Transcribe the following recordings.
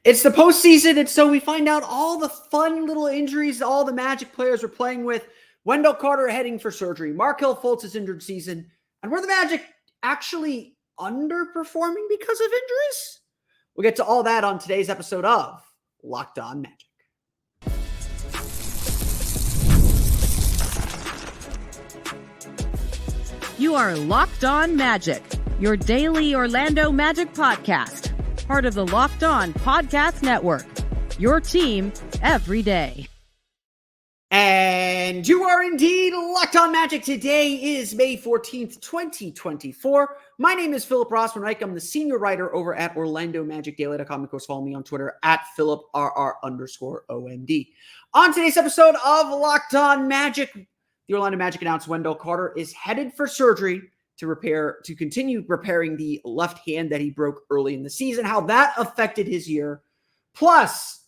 It's the postseason, and so we find out all the fun little injuries all the Magic players are playing with. Wendell Carter heading for surgery. Markel Fultz is injured season. And were the Magic actually underperforming because of injuries? We'll get to all that on today's episode of Locked On Magic. You are Locked On Magic, your daily Orlando Magic podcast. Part of the Locked On Podcast Network, your team every day. And you are indeed Locked On Magic. Today is May 14th, 2024. My name is Philip Rossman-Reich. I'm the senior writer over at OrlandoMagicDaily.com. Of course, follow me on Twitter at PhilipRR_OMD. On today's episode of Locked On Magic, the Orlando Magic announced Wendell Carter is headed for surgery to continue repairing the left hand that he broke early in the season, how that affected his year, plus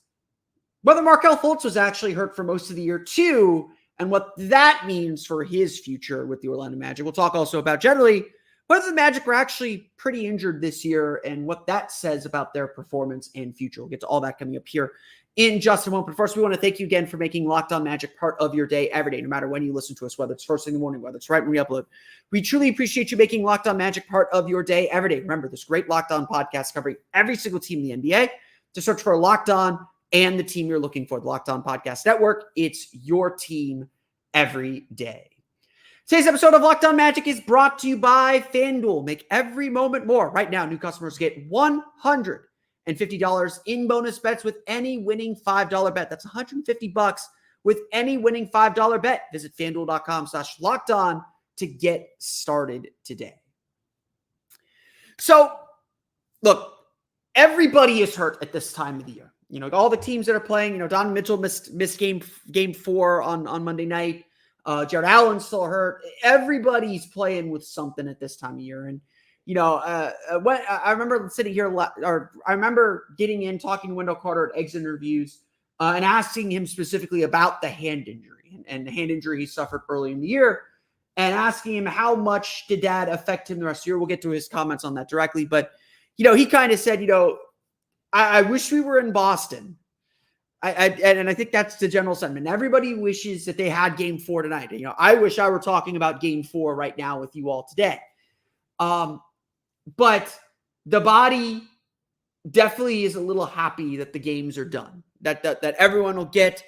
whether Markel Fultz was actually hurt for most of the year too, and what that means for his future with the Orlando Magic. We'll talk also about generally whether the Magic were actually pretty injured this year and what that says about their performance and future. We'll get to all that coming up here in just a moment. But first, we want to thank you again for making Locked On Magic part of your day every day, no matter when you listen to us, whether it's first thing in the morning, whether it's right when we upload. We truly appreciate you making Locked On Magic part of your day every day. Remember, this great Locked On podcast covering every single team in the NBA. To search for Locked On and the team you're looking for, the Locked On Podcast Network. It's your team every day. Today's episode of Locked On Magic is brought to you by FanDuel. Make every moment more. Right now, new customers get $150 in bonus bets with any winning $5 bet. That's $150 with any winning $5 bet. Visit FanDuel.com/LockedOn to get started today. So, look, everybody is hurt at this time of the year. You know, all the teams that are playing, Donovan Mitchell missed game 4 on Monday night. Jared Allen's still hurt. Everybody's playing with something at this time of year. And, when I remember sitting here, or I remember getting in, talking to Wendell Carter at exit interviews and asking him specifically about the hand injury and the hand injury he suffered early in the year, and asking him how much did that affect him the rest of the year. We'll get to his comments on that directly. But, he kind of said, I wish we were in Boston. And I think that's the general sentiment. Everybody wishes that they had game 4 tonight. I wish I were talking about game 4 right now with you all today. But the body definitely is a little happy that the games are done, that everyone will get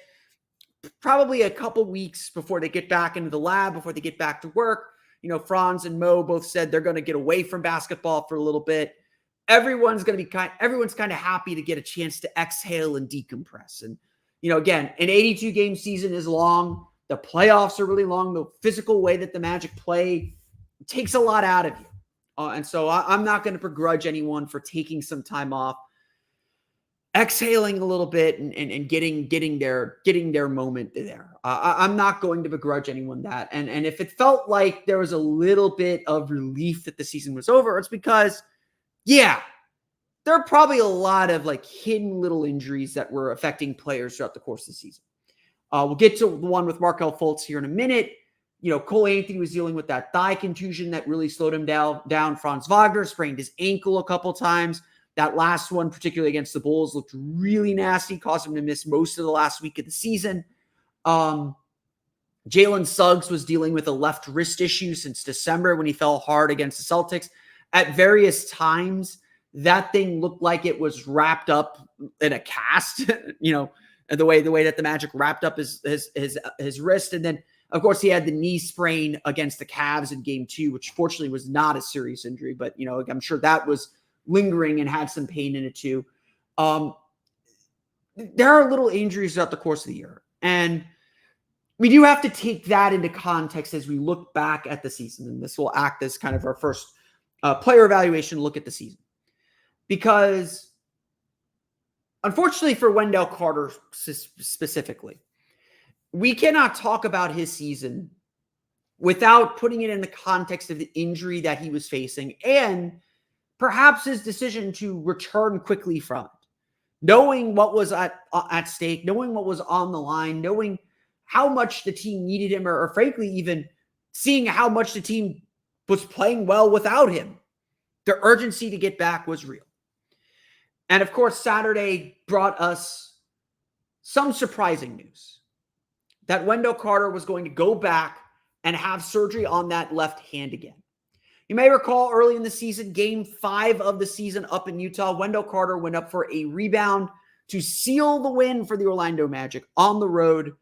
probably a couple weeks before they get back into the lab, before they get back to work. Franz and Mo both said they're going to get away from basketball for a little bit. Everyone's kind of happy to get a chance to exhale and decompress. And, again, an 82 game season is long. The playoffs are really long. The physical way that the Magic play takes a lot out of you. And so I'm not going to begrudge anyone for taking some time off, exhaling a little bit and getting their moment there. I'm not going to begrudge anyone that. And if it felt like there was a little bit of relief that the season was over, it's because, yeah, there are probably a lot of hidden little injuries that were affecting players throughout the course of the season. We'll get to the one with Markel Fultz here in a minute. Cole Anthony was dealing with that thigh contusion that really slowed him down. Franz Wagner sprained his ankle a couple times. That last one, particularly against the Bulls, looked really nasty, caused him to miss most of the last week of the season. Jalen Suggs was dealing with a left wrist issue since December when he fell hard against the Celtics. At various times, that thing looked like it was wrapped up in a cast, the way that the Magic wrapped up his wrist. And then, of course, he had the knee sprain against the Cavs in game 2, which fortunately was not a serious injury, but, I'm sure that was lingering and had some pain in it too. There are little injuries throughout the course of the year. And we do have to take that into context as we look back at the season. And this will act as kind of our first player evaluation look at the season. Because unfortunately for Wendell Carter specifically, we cannot talk about his season without putting it in the context of the injury that he was facing and perhaps his decision to return quickly from it. Knowing what was at stake, knowing what was on the line, knowing how much the team needed him, or frankly, even seeing how much the team was playing well without him. The urgency to get back was real. And of course, Saturday brought us some surprising news that Wendell Carter was going to go back and have surgery on that left hand again. You may recall early in the season, game 5 of the season up in Utah, Wendell Carter went up for a rebound to seal the win for the Orlando Magic on the road,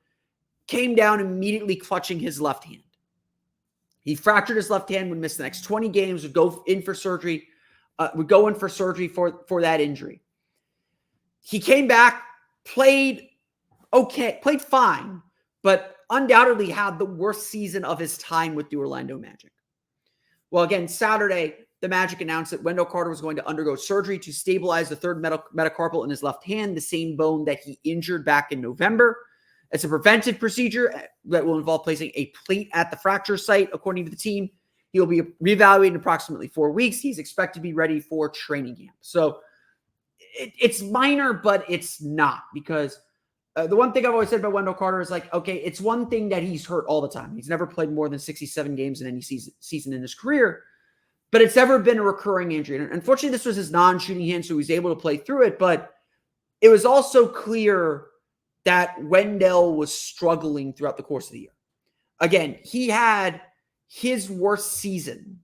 came down immediately clutching his left hand. He fractured his left hand, would miss the next 20 games, would go in for surgery for that injury. He came back, played fine, but undoubtedly had the worst season of his time with the Orlando Magic. Well, again, Saturday, the Magic announced that Wendell Carter was going to undergo surgery to stabilize the third metacarpal in his left hand, the same bone that he injured back in November. It's a preventive procedure that will involve placing a plate at the fracture site, according to the team. He will be reevaluated in approximately 4 weeks. He's expected to be ready for training camp. So it's minor, but it's not, because the one thing I've always said about Wendell Carter is like, okay, it's one thing that he's hurt all the time. He's never played more than 67 games in any season in his career, but it's ever been a recurring injury. And unfortunately, this was his non-shooting hand, so he was able to play through it, but it was also clear that Wendell was struggling throughout the course of the year. Again, he had his worst season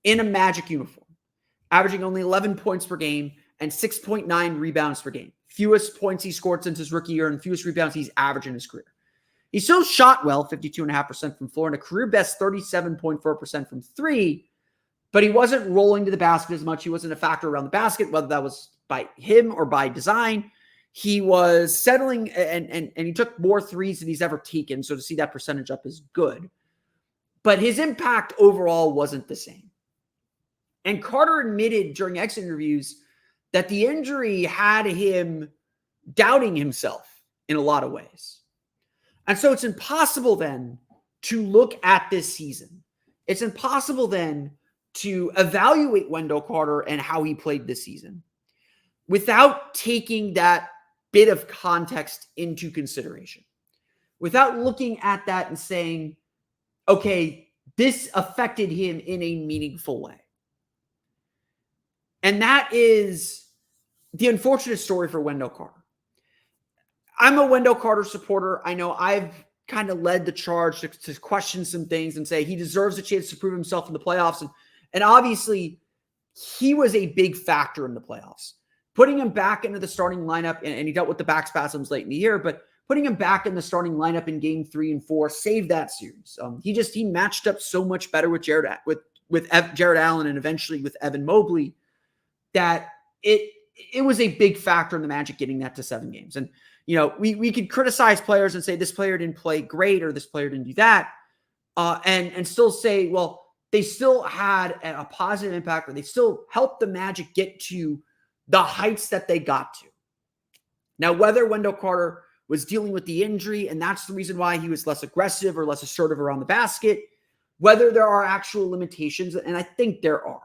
in a Magic uniform, averaging only 11 points per game and 6.9 rebounds per game. Fewest points he scored since his rookie year and fewest rebounds he's averaged in his career. He still shot well, 52.5% from floor and a career best 37.4% from three, but he wasn't rolling to the basket as much. He wasn't a factor around the basket, whether that was by him or by design. He was settling and he took more threes than he's ever taken. So to see that percentage up is good. But his impact overall wasn't the same. And Carter admitted during exit interviews that the injury had him doubting himself in a lot of ways. And so it's impossible then to look at this season. It's impossible then to evaluate Wendell Carter and how he played this season without taking that bit of context into consideration, without looking at that and saying, okay, this affected him in a meaningful way. And that is the unfortunate story for Wendell Carter. I'm a Wendell Carter supporter. I know I've kind of led the charge to question some things and say he deserves a chance to prove himself in the playoffs. And obviously, he was a big factor in the playoffs. Putting him back into the starting lineup, and he dealt with the back spasms late in the year, but putting him back in the starting lineup in game 3 and 4 saved that series. He matched up so much better with Jared Allen and eventually with Evan Mobley that it was a big factor in the Magic getting that to 7 games. And, you know, we could criticize players and say this player didn't play great or this player didn't do that, and still say, well, they still had a positive impact, or they still helped the Magic get to the heights that they got to. Now, whether Wendell Carter was dealing with the injury, and that's the reason why he was less aggressive or less assertive around the basket, whether there are actual limitations, and I think there are.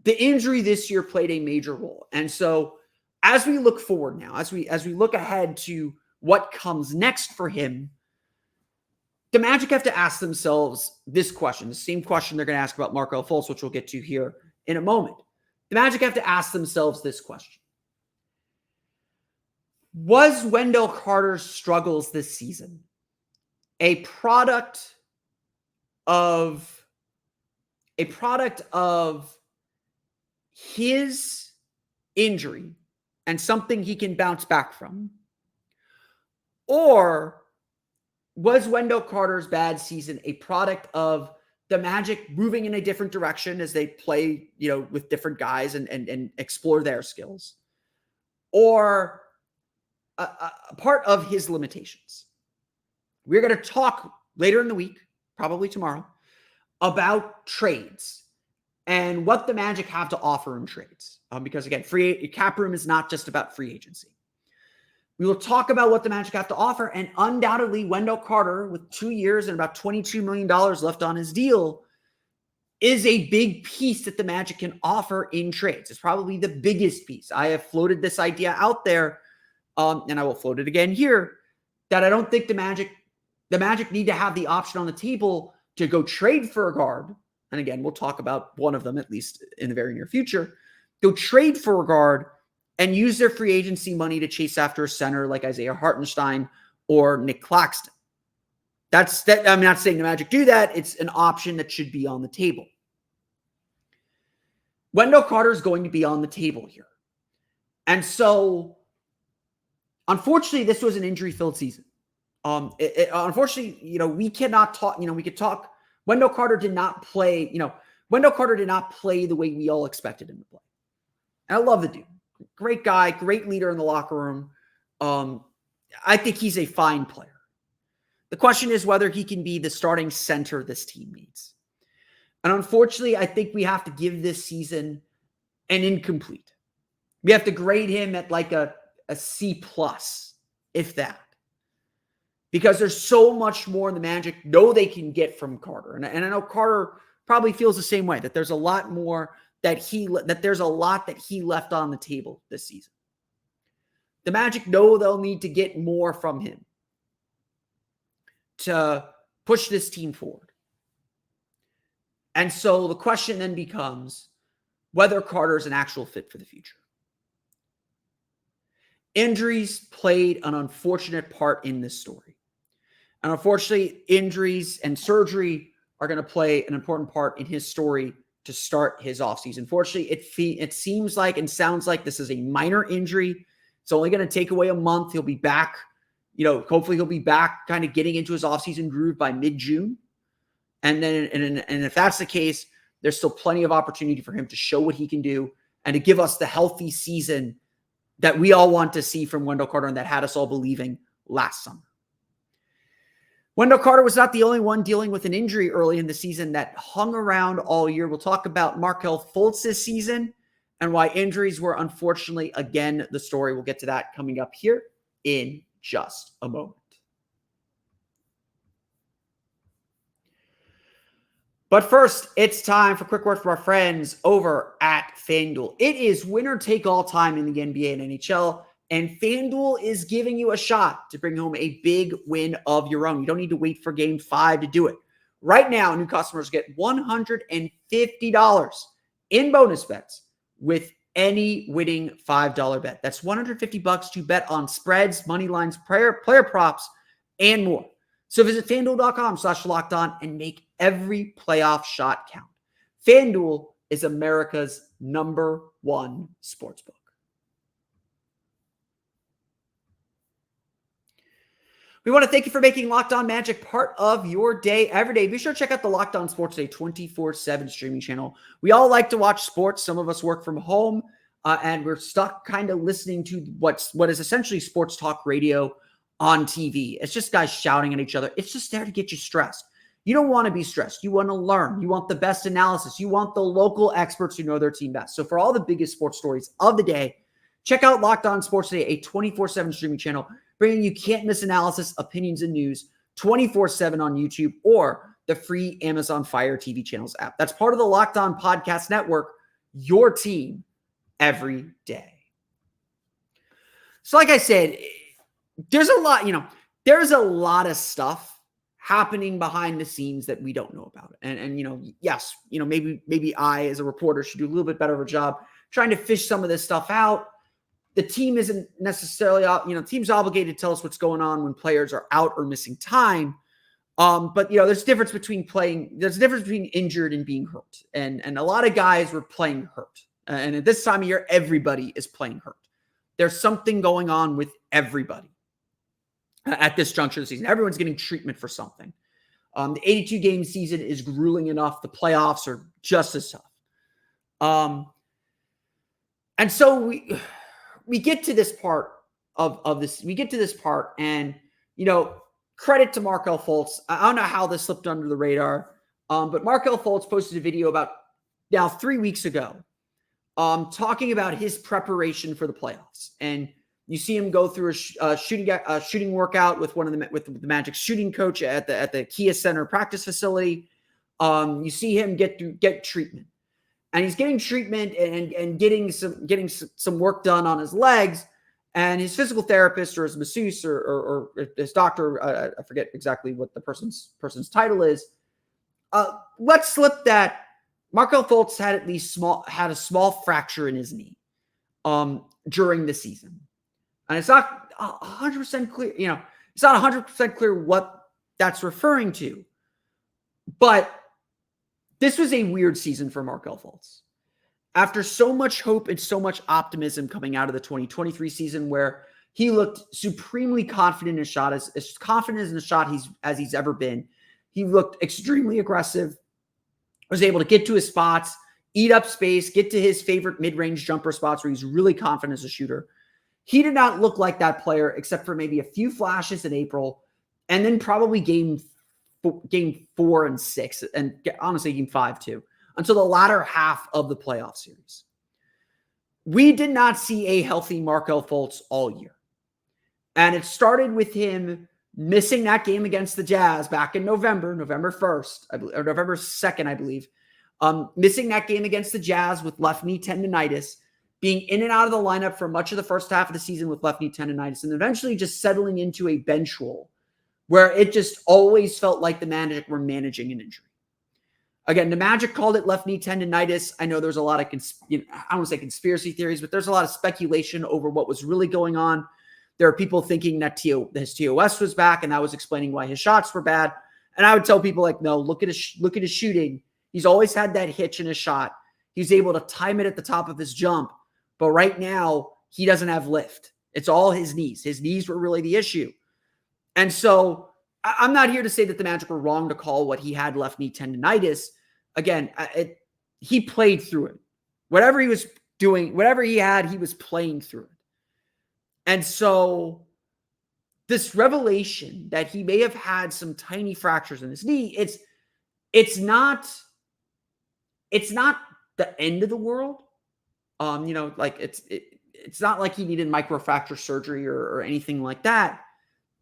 The injury this year played a major role. And so as we look forward now, as we look ahead to what comes next for him, the Magic have to ask themselves this question, the same question they're going to ask about Markel Fultz, which we'll get to here in a moment. The Magic have to ask themselves this question. Was Wendell Carter's struggles this season a product of his injury and something he can bounce back from? Or was Wendell Carter's bad season a product of the Magic moving in a different direction as they play, you know, with different guys and explore their skills? Or a part of his limitations? We're going to talk later in the week, probably tomorrow, about trades and what the Magic have to offer in trades. Because again, cap room is not just about free agency. We will talk about what the Magic have to offer, and undoubtedly Wendell Carter, with 2 years and about $22 million left on his deal, is a big piece that the Magic can offer in trades. It's probably the biggest piece. I have floated this idea out there, and I will float it again here, that I don't think the Magic need to have the option on the table to go trade for a guard. And again, we'll talk about one of them at least in the very near future. go trade for a guard and use their free agency money to chase after a center like Isaiah Hartenstein or Nick Claxton. I'm not saying the Magic do that. It's an option that should be on the table. Wendell Carter is going to be on the table here. And so, unfortunately, this was an injury-filled season. Unfortunately, we cannot talk, we could talk. Wendell Carter did not play, Wendell Carter did not play the way we all expected him to play. And I love the dude. Great guy, great leader in the locker room. I think he's a fine player. The question is whether he can be the starting center this team needs. And unfortunately, I think we have to give this season an incomplete. We have to grade him at like a C+, if that. Because there's so much more in the Magic know they can get from Carter. And I know Carter probably feels the same way, that there's a lot more there's a lot that he left on the table this season. The Magic know they'll need to get more from him to push this team forward. And so the question then becomes whether Carter is an actual fit for the future. Injuries played an unfortunate part in this story. And unfortunately, injuries and surgery are going to play an important part in his story to start his offseason. Fortunately, it seems like and sounds like this is a minor injury. It's only going to take away a month. He'll be back. Hopefully he'll be back kind of getting into his offseason groove by mid-June. And then, and if that's the case, there's still plenty of opportunity for him to show what he can do and to give us the healthy season that we all want to see from Wendell Carter and that had us all believing last summer. Wendell Carter was not the only one dealing with an injury early in the season that hung around all year. We'll talk about Markel Fultz this season and why injuries were unfortunately, again, the story. We'll get to that coming up here in just a moment. But first, it's time for a quick word from our friends over at FanDuel. It is winner-take-all time in the NBA and NHL, and FanDuel is giving you a shot to bring home a big win of your own. You don't need to wait for Game 5 to do it. Right now, new customers get $150 in bonus bets with any winning $5 bet. That's $150 to bet on spreads, money lines, player props, and more. So visit FanDuel.com/lockedon and make every playoff shot count. FanDuel is America's #1 sportsbook. We want to thank you for making Locked On Magic part of your day every day. Be sure to check out the Locked On Sports Day 24/7 streaming channel. We all like to watch sports. Some of us work from home, and we're stuck kind of listening to what is essentially sports talk radio on TV. It's just guys shouting at each other. It's just there to get you stressed. You don't want to be stressed. You want to learn. You want the best analysis. You want the local experts who know their team best. So for all the biggest sports stories of the day, check out Locked On Sports Day, a 24/7 streaming channel, bringing you can't-miss analysis, opinions, and news 24/7 on YouTube or the free Amazon Fire TV channels app. That's part of the Locked On Podcast Network, your team every day. So like I said, there's a lot of stuff happening behind the scenes that we don't know about. And yes, maybe I as a reporter should do a little bit better of a job trying to fish some of this stuff out. The team isn't necessarily, team's obligated to tell us what's going on when players are out or missing time. But there's a difference between injured and being hurt. And a lot of guys were playing hurt. And at this time of year, everybody is playing hurt. There's something going on with everybody at this juncture of the season. Everyone's getting treatment for something. The 82-game season is grueling enough. The playoffs are just as tough. And so we get to this part of this. We get to this part and, credit to Markel Fultz. I don't know how this slipped under the radar, but Markel Fultz posted a video about now 3 weeks ago talking about his preparation for the playoffs. And you see him go through a shooting workout with with the Magic's shooting coach at the Kia Center practice facility. You see him get treatment. And he's getting treatment and getting some work done on his legs. And his physical therapist or his masseuse or his doctor, I forget exactly what the person's title is, let's slip that Markel Fultz had a small fracture in his knee during the season. And it's not 100% clear, it's not 100% clear what that's referring to. But this was a weird season for Markel Fultz. After so much hope and so much optimism coming out of the 2023 season, where he looked supremely confident in his shot, as confident in the shot as he's ever been. He looked extremely aggressive, was able to get to his spots, eat up space, get to his favorite mid-range jumper spots where he's really confident as a shooter. He did not look like that player except for maybe a few flashes in April, and then probably game 4 and 6, and honestly game 5 too, until the latter half of the playoff series. We did not see a healthy Markel Fultz all year. And it started with him missing that game against the Jazz back in November 1st, or November 2nd, I believe. Missing that game against the Jazz with left knee tendonitis, being in and out of the lineup for much of the first half of the season with left knee tendonitis, and eventually just settling into a bench role where it just always felt like the Magic were managing an injury. Again, the Magic called it left knee tendonitis. I know there's a lot of, I don't want to say conspiracy theories, but there's a lot of speculation over what was really going on. There are people thinking that his TOS was back, and that was explaining why his shots were bad. And I would tell people like, no, look at his shooting. He's always had that hitch in his shot. He's able to time it at the top of his jump. But right now, he doesn't have lift. It's all his knees. His knees were really the issue. And so I'm not here to say that the Magic were wrong to call what he had left knee tendonitis. Again, he played through it. Whatever he was doing, whatever he had, he was playing through it. And so this revelation that he may have had some tiny fractures in his knee, it's not the end of the world. It's not like he needed microfracture surgery or anything like that.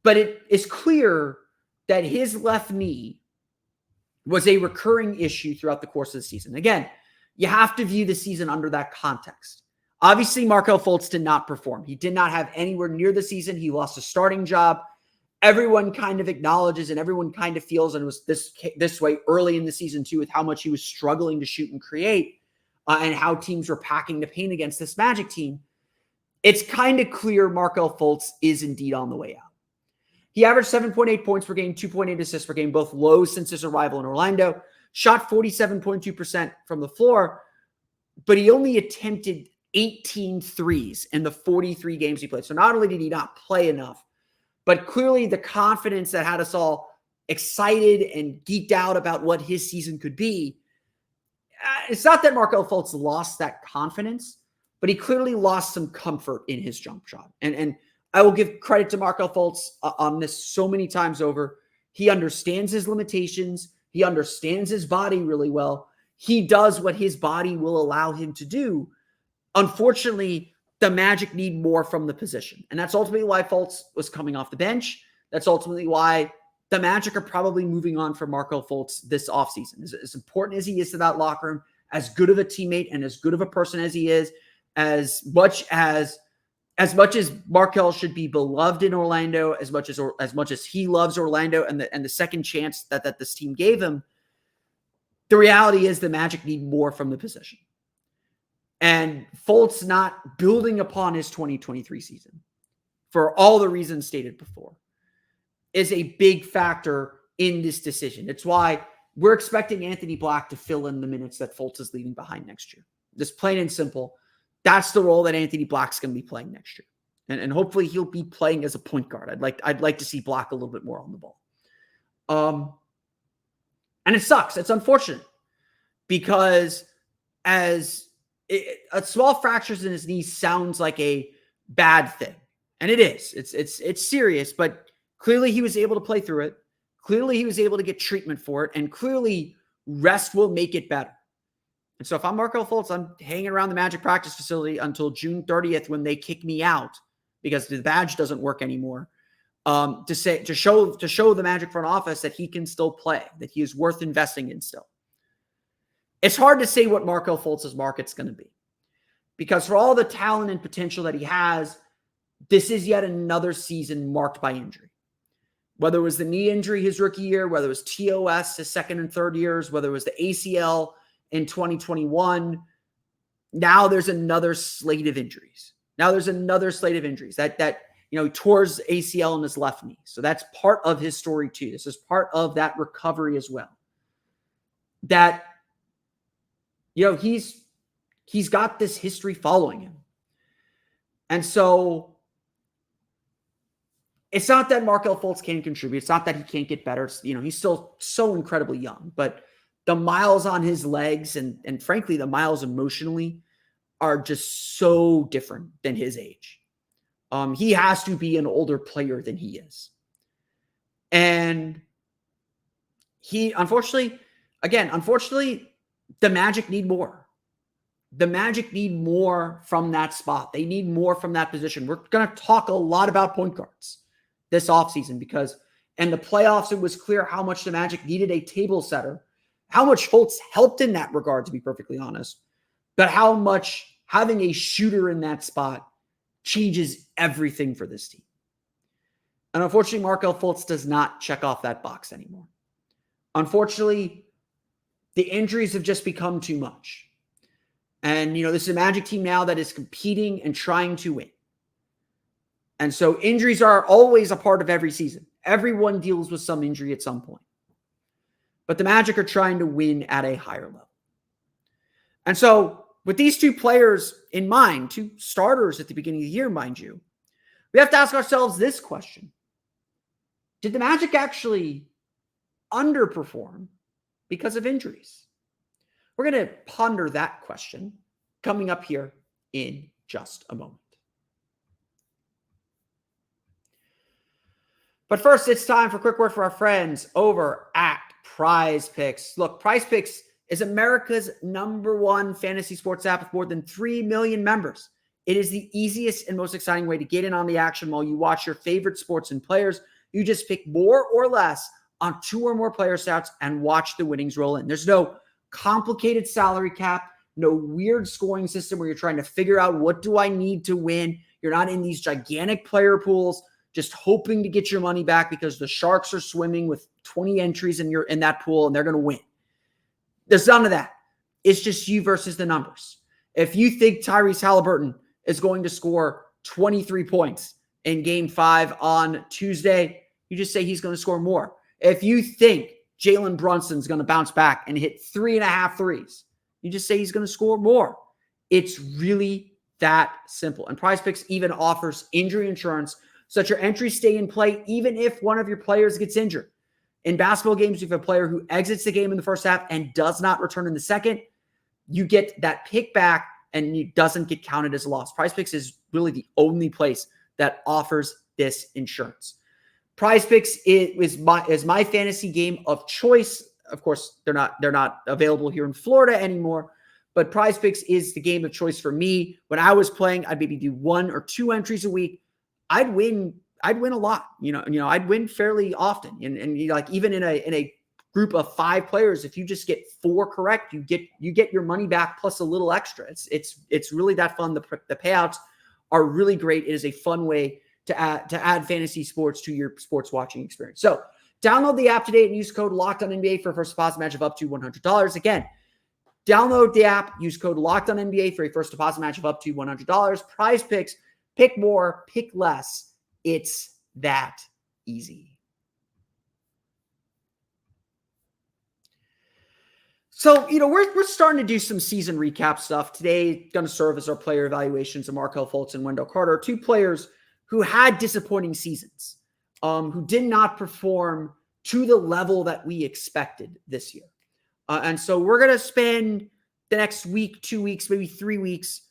But it is clear that his left knee was a recurring issue throughout the course of the season. Again, you have to view the season under that context. Obviously, Markel Fultz did not perform. He did not have anywhere near the season. He lost a starting job. Everyone kind of acknowledges and everyone kind of feels, and it was this way early in the season too, with how much he was struggling to shoot and create and how teams were packing the paint against this Magic team. It's kind of clear Markel Fultz is indeed on the way out. He averaged 7.8 points per game, 2.8 assists per game, both low since his arrival in Orlando. Shot 47.2% from the floor, but he only attempted 18 threes in the 43 games he played. So not only did he not play enough, but clearly the confidence that had us all excited and geeked out about what his season could be. It's not that Markel Fultz lost that confidence, but he clearly lost some comfort in his jump shot. And I will give credit to Markel Fultz on this so many times over. He understands his limitations. He understands his body really well. He does what his body will allow him to do. Unfortunately, the Magic need more from the position. And that's ultimately why Fultz was coming off the bench. That's ultimately why the Magic are probably moving on from Markel Fultz this offseason. As important as he is to that locker room, as good of a teammate and as good of a person as he is, as much as Markel should be beloved in Orlando, as much as he loves Orlando and the second chance that this team gave him, the reality is the Magic need more from the position. And Fultz not building upon his 2023 season, for all the reasons stated before, is a big factor in this decision. It's why we're expecting Anthony Black to fill in the minutes that Fultz is leaving behind next year. Just plain and simple. That's the role that Anthony Black's going to be playing next year. And hopefully he'll be playing as a point guard. I'd like to see Black a little bit more on the ball. And it sucks. It's unfortunate because a small fractures in his knee sounds like a bad thing. And it is. It's serious, but clearly he was able to play through it. Clearly he was able to get treatment for it. And clearly rest will make it better. And so if I'm Markel Fultz, I'm hanging around the Magic practice facility until June 30th when they kick me out because the badge doesn't work anymore. To show the Magic front office that he can still play, that he is worth investing in still. It's hard to say what Markel Fultz's market's going to be because for all the talent and potential that he has, this is yet another season marked by injury. Whether it was the knee injury his rookie year, whether it was TOS his second and third years, whether it was the ACL in 2021. Now there's another slate of injuries. That he tore his ACL in his left knee. So that's part of his story too. This is part of that recovery as well. That, he's got this history following him. And so it's not that Markel Fultz can't contribute. It's not that he can't get better. He's still so incredibly young, but the miles on his legs and frankly, the miles emotionally are just so different than his age. He has to be an older player than he is. And unfortunately, the Magic need more. The Magic need more from that spot. They need more from that position. We're going to talk a lot about point guards this offseason because in the playoffs, it was clear how much the Magic needed a table setter, how much Fultz helped in that regard, to be perfectly honest, but how much having a shooter in that spot changes everything for this team. And unfortunately, Markel Fultz does not check off that box anymore. Unfortunately, the injuries have just become too much. And, this is a Magic team now that is competing and trying to win. And so injuries are always a part of every season. Everyone deals with some injury at some point. But the Magic are trying to win at a higher level. And so with these two players in mind, two starters at the beginning of the year, mind you, we have to ask ourselves this question. Did the Magic actually underperform because of injuries? We're going to ponder that question coming up here in just a moment. But first, it's time for a quick word for our friends over at PrizePicks. Look, PrizePicks is America's #1 fantasy sports app with more than 3 million members. It is the easiest and most exciting way to get in on the action while you watch your favorite sports and players. You just pick more or less on 2 or more player stats and watch the winnings roll in. There's no complicated salary cap, no weird scoring system where you're trying to figure out what do I need to win. You're not in these gigantic player pools just hoping to get your money back because the Sharks are swimming with 20 entries in that pool and they're going to win. There's none of that. It's just you versus the numbers. If you think Tyrese Halliburton is going to score 23 points in Game 5 on Tuesday, you just say he's going to score more. If you think Jalen Brunson's going to bounce back and hit 3.5 threes, you just say he's going to score more. It's really that simple. And PrizePicks even offers injury insurance so that your entries stay in play even if one of your players gets injured. In basketball games, if you have a player who exits the game in the first half and does not return in the second, you get that pick back and it doesn't get counted as a loss. PrizePicks is really the only place that offers this insurance. PrizePicks is my fantasy game of choice. Of course, they're not available here in Florida anymore, but PrizePicks is the game of choice for me. When I was playing, I'd maybe do 1 or 2 entries a week. I'd win a lot. I'd win fairly often. And even in a group of 5 players, if you just get 4 correct, you get your money back plus a little extra. It's really that fun. The payouts are really great. It is a fun way to add fantasy sports to your sports watching experience. So download the app today and use code LOCKEDONNBA for a first deposit match of up to $100. Again, download the app, use code LOCKEDONNBA for a first deposit match of up to $100. PrizePicks, pick more, pick less. It's that easy. So, we're starting to do some season recap stuff. Today, going to serve as our player evaluations of Markel Fultz and Wendell Carter, 2 players who had disappointing seasons, who did not perform to the level that we expected this year. And so we're going to spend the next week, 2 weeks, maybe 3 weeks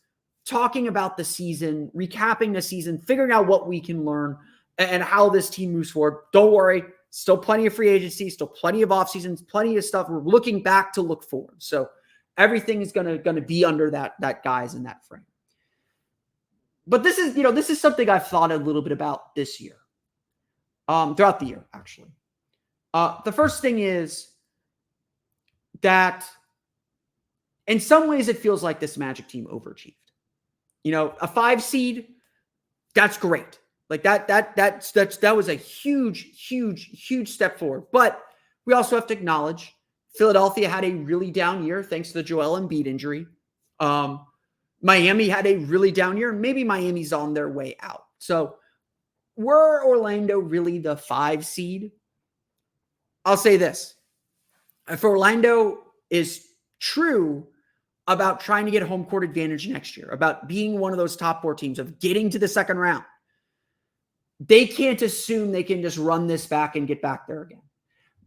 talking about the season, recapping the season, figuring out what we can learn and how this team moves forward. Don't worry. Still plenty of free agency, still plenty of off seasons, plenty of stuff. We're looking back to look forward. So everything is going to be under that guise in that frame. But this is something I've thought a little bit about this year, throughout the year, actually. The first thing is that in some ways it feels like this Magic team overachieved. A 5 seed, that's great. Like that was a huge, huge, huge step forward. But we also have to acknowledge Philadelphia had a really down year thanks to the Joel Embiid injury. Miami had a really down year. Maybe Miami's on their way out. So were Orlando really the 5 seed? I'll say this. If Orlando is true about trying to get home court advantage next year, about being one of those top 4 teams, of getting to the second round, they can't assume they can just run this back and get back there again.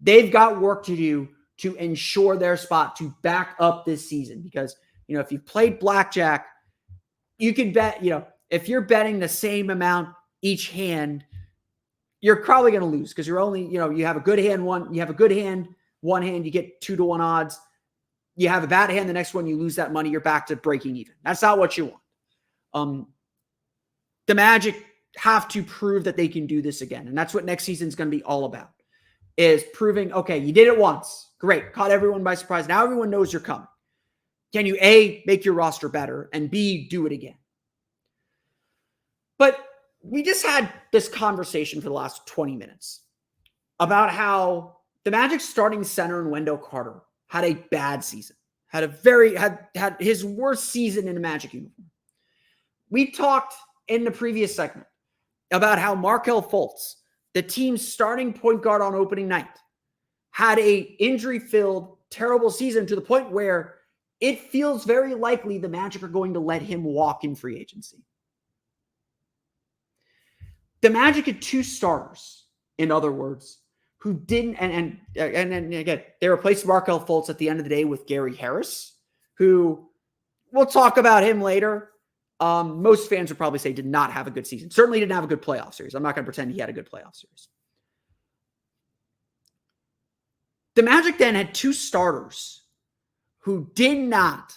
They've got work to do to ensure their spot, to back up this season. Because, if you've played blackjack, you can bet, if you're betting the same amount each hand, you're probably going to lose because you're only, you have a good hand one hand, you get 2-to-1 odds. You have a bad hand, the next one, you lose that money, you're back to breaking even. That's not what you want. The Magic have to prove that they can do this again. And that's what next season is going to be all about, is proving, okay, you did it once. Great. Caught everyone by surprise. Now everyone knows you're coming. Can you, A, make your roster better, and B, do it again? But we just had this conversation for the last 20 minutes about how the Magic starting center in Wendell Carter had a bad season, had his worst season in a Magic uniform. We talked in the previous segment about how Markel Fultz, the team's starting point guard on opening night, had a injury-filled, terrible season to the point where it feels very likely the Magic are going to let him walk in free agency. The Magic had 2 starters, in other words, who didn't, and again, they replaced Markel Fultz at the end of the day with Gary Harris, who we'll talk about him later. Most fans would probably say did not have a good season. Certainly didn't have a good playoff series. I'm not going to pretend he had a good playoff series. The Magic then had 2 starters who did not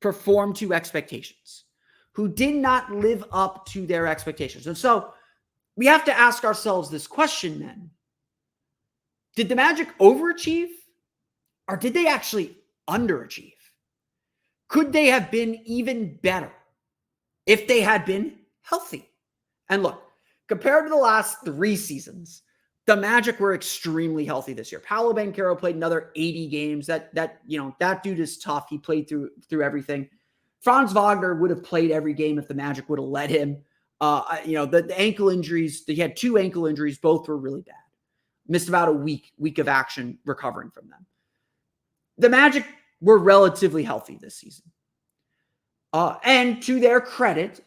perform to expectations, who did not live up to their expectations. And so we have to ask ourselves this question then. Did the Magic overachieve, or did they actually underachieve? Could they have been even better if they had been healthy? And look, compared to the last 3 seasons, the Magic were extremely healthy this year. Paolo Banchero played another 80 games. That dude is tough. He played through everything. Franz Wagner would have played every game if the Magic would have let him. The ankle injuries, he had 2 ankle injuries. Both were really bad. Missed about a week of action recovering from them. The Magic were relatively healthy this season. And to their credit,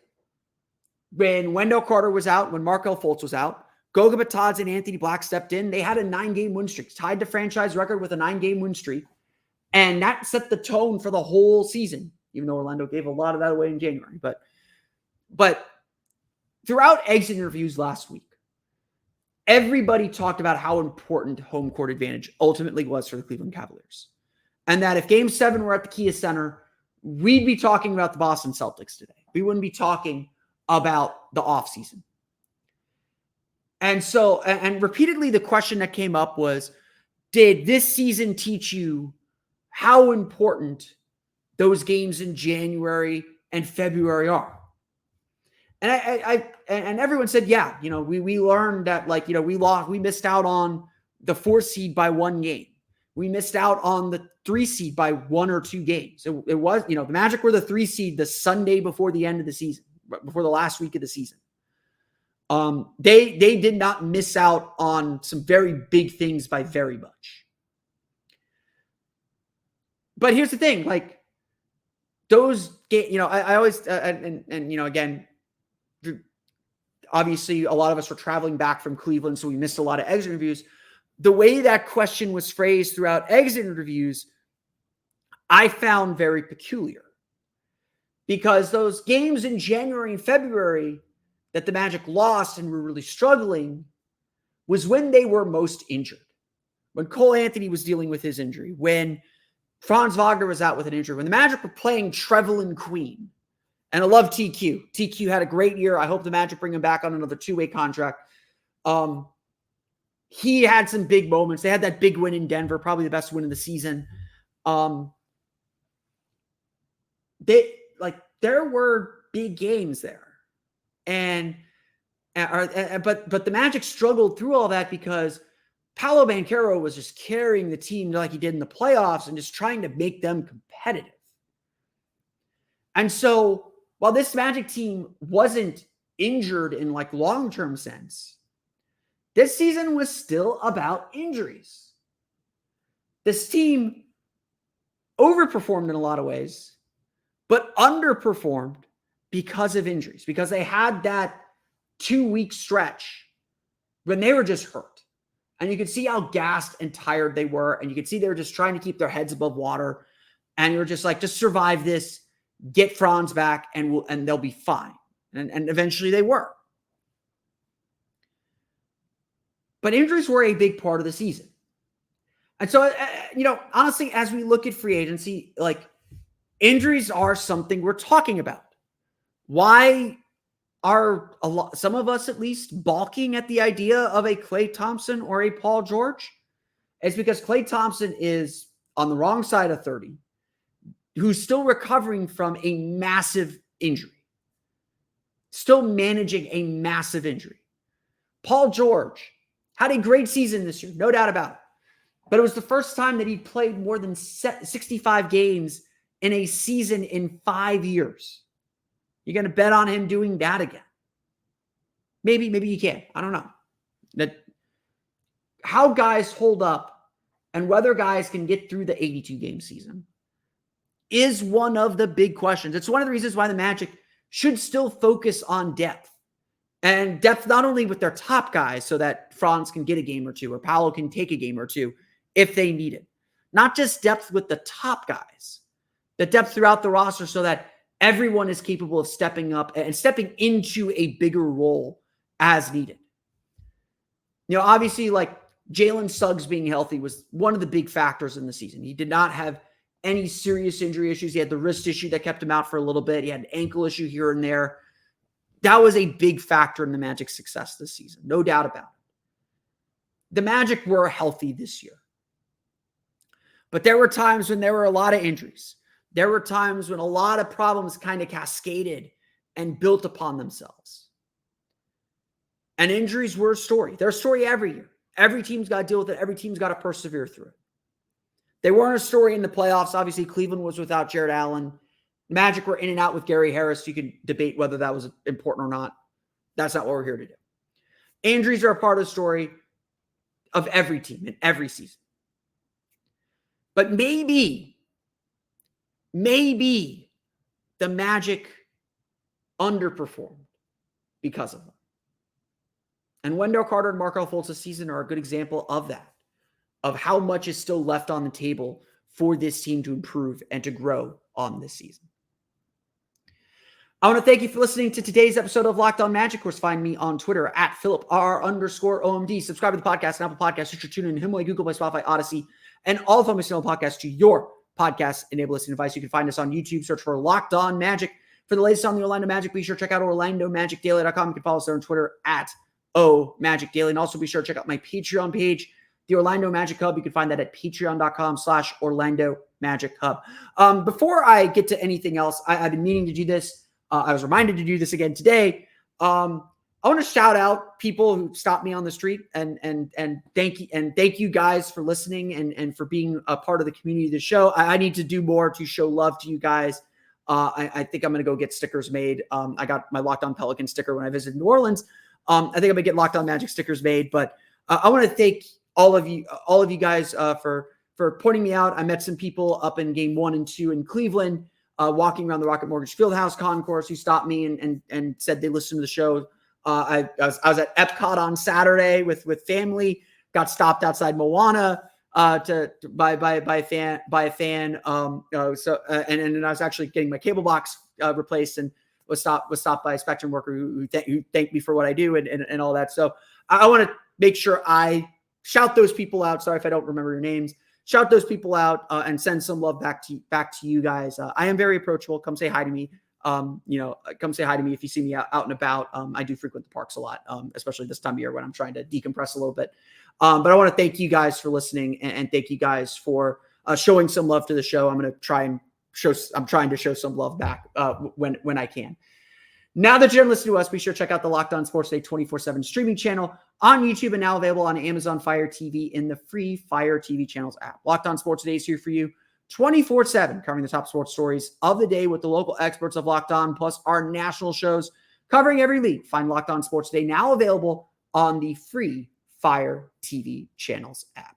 when Wendell Carter was out, when Markel Fultz was out, Goga Bitadze and Anthony Black stepped in. They had a 9-game win streak, tied the franchise record with a 9-game win streak. And that set the tone for the whole season, even though Orlando gave a lot of that away in January. But throughout exit interviews last week, everybody talked about how important home court advantage ultimately was for the Cleveland Cavaliers. And that if Game 7 were at the Kia Center, we'd be talking about the Boston Celtics today. We wouldn't be talking about the offseason. And so, and repeatedly the question that came up was, did this season teach you how important those games in January and February are? And and everyone said, yeah, we learned that, we missed out on the 4 seed by 1 game. We missed out on the 3 seed by 1 or 2 games. It was, the Magic were the 3 seed the Sunday before the end of the season, before the last week of the season. They did not miss out on some very big things by very much. But here's the thing, those games, I always, again, obviously a lot of us were traveling back from Cleveland, so we missed a lot of exit interviews. The way that question was phrased throughout exit interviews, I found very peculiar, because those games in January and February that the Magic lost and were really struggling was when they were most injured. When Cole Anthony was dealing with his injury, when Franz Wagner was out with an injury, when the Magic were playing Trevelyan Queen. And I love TQ. TQ had a great year. I hope the Magic bring him back on another 2-way contract. He had some big moments. They had that big win in Denver, probably the best win of the season. There were big games there. But the Magic struggled through all that because Paolo Banchero was just carrying the team like he did in the playoffs and just trying to make them competitive. And so while this Magic team wasn't injured in like long-term sense, this season was still about injuries. This team overperformed in a lot of ways, but underperformed because of injuries, because they had that 2-week stretch when they were just hurt. And you could see how gassed and tired they were. And you could see they were just trying to keep their heads above water. And you were just like, just survive this, get Franz back, and they'll be fine. And eventually they were. But injuries were a big part of the season. And so, honestly, as we look at free agency, like, injuries are something we're talking about. Why are some of us at least balking at the idea of a Klay Thompson or a Paul George? It's because Klay Thompson is on the wrong side of 30, who's still recovering from a massive injury, still managing a massive injury. Paul George had a great season this year, no doubt about it. But it was the first time that he played more than 65 games in a season in 5 years. You're going to bet on him doing that again? Maybe you can. I don't know. How guys hold up and whether guys can get through the 82-game season is one of the big questions. It's one of the reasons why the Magic should still focus on depth. And depth not only with their top guys so that Franz can get a game or two or Paolo can take a game or two if they need it. Not just depth with the top guys, the depth throughout the roster so that everyone is capable of stepping up and stepping into a bigger role as needed. Obviously, like, Jalen Suggs being healthy was one of the big factors in the season. He did not have any serious injury issues. He had the wrist issue that kept him out for a little bit. He had an ankle issue here and there. That was a big factor in the Magic's success this season. No doubt about it. The Magic were healthy this year. But there were times when there were a lot of injuries. There were times when a lot of problems kind of cascaded and built upon themselves. And injuries were a story. They're a story every year. Every team's got to deal with it. Every team's got to persevere through it. They weren't a story in the playoffs. Obviously, Cleveland was without Jared Allen. The Magic were in and out with Gary Harris. You can debate whether that was important or not. That's not what we're here to do. Injuries are a part of the story of every team in every season. But maybe the Magic underperformed because of them. And Wendell Carter and Markel Fultz this season are a good example of that, of how much is still left on the table for this team to improve and to grow on this season. I want to thank you for listening to today's episode of Locked On Magic. Of course, find me on Twitter at @PhilipR_OMD. Subscribe to the podcast on Apple Podcasts, Stitcher, TuneIn, Himalaya, Google Play, Spotify, Odyssey, and all of them podcasts to your podcast-enabled listening device. You can find us on YouTube. Search for Locked On Magic. For the latest on the Orlando Magic, be sure to check out OrlandoMagicDaily.com. You can follow us there on Twitter at @OMagicDaily. And also be sure to check out my Patreon page, the Orlando Magic Hub. You can find that at patreon.com/Orlando Magic Hub. Before I get to anything else, I've been meaning to do this. I was reminded to do this again today. I want to shout out people who stopped me on the street and thank you guys for listening and for being a part of the community of the show. I need to do more to show love to you guys. I think I'm going to go get stickers made. I got my Locked On Pelican sticker when I visited New Orleans. I think I'm going to get Locked On Magic stickers made, but I want to thank all of you guys for pointing me out. I met some people up in game 1 and 2 in Cleveland, walking around the Rocket Mortgage Fieldhouse concourse, who stopped me and said they listened to the show. I was at Epcot on Saturday with family. Got stopped outside Moana by a fan. And I was actually getting my cable box replaced and was stopped by a Spectrum worker who thanked me for what I do and all that. So I want to make sure I shout those people out. Sorry if I don't remember your names. Shout those people out and send some love back to you guys. I am very approachable. Come say hi to me. Come say hi to me if you see me out and about. I do frequent the parks a lot, especially this time of year when I'm trying to decompress a little bit. But I want to thank you guys for listening and thank you guys for showing some love to the show. I'm trying to show some love back when I can. Now that you're listening to us, be sure to check out the Locked On Sports Day 24/7 streaming channel on YouTube and now available on Amazon Fire TV in the free Fire TV channels app. Locked On Sports Day is here for you 24/7, covering the top sports stories of the day with the local experts of Locked On, plus our national shows covering every league. Find Locked On Sports Day now available on the free Fire TV channels app.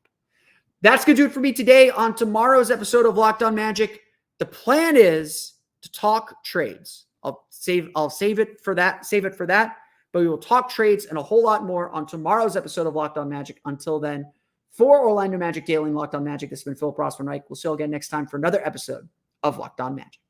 That's going to do it for me today. On tomorrow's episode of Locked On Magic, the plan is to talk trades. I'll save it for that. But we will talk trades and a whole lot more on tomorrow's episode of Locked On Magic. Until then, for Orlando Magic Daily and Locked On Magic, this has been Phil Rossman-Reich. We'll see you again next time for another episode of Locked On Magic.